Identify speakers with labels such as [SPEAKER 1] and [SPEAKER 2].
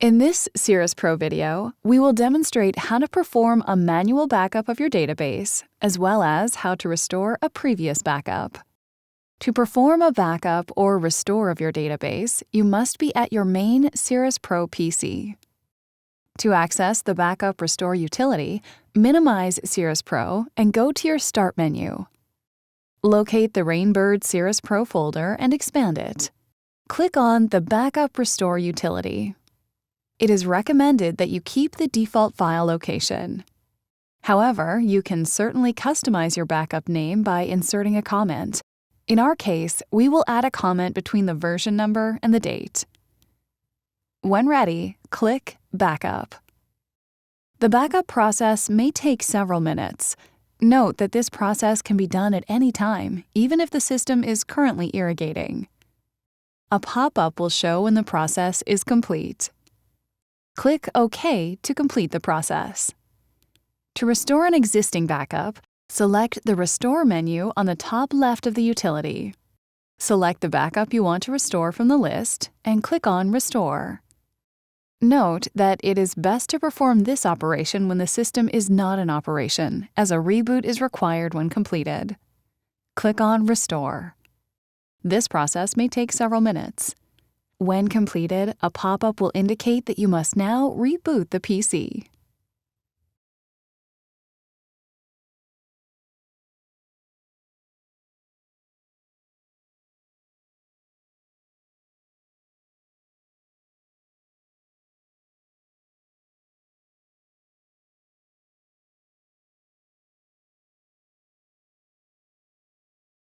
[SPEAKER 1] In this CirrusPRO video, we will demonstrate how to perform a manual backup of your database, as well as how to restore a previous backup. To perform a backup or restore of your database, you must be at your main CirrusPRO PC. To access the Backup Restore utility, minimize CirrusPRO and go to your Start menu. Locate the Rainbird CirrusPRO folder and expand it. Click on the Backup Restore utility. It is recommended that you keep the default file location. However, you can certainly customize your backup name by inserting a comment. In our case, we will add a comment between the version number and the date. When ready, click Backup. The backup process may take several minutes. Note that this process can be done at any time, even if the system is currently irrigating. A pop-up will show when the process is complete. Click OK to complete the process. To restore an existing backup, select the Restore menu on the top left of the utility. Select the backup you want to restore from the list and click on Restore. Note that it is best to perform this operation when the system is not in operation, as a reboot is required when completed. Click on Restore. This process may take several minutes. When completed, a pop-up will indicate that you must now reboot the PC.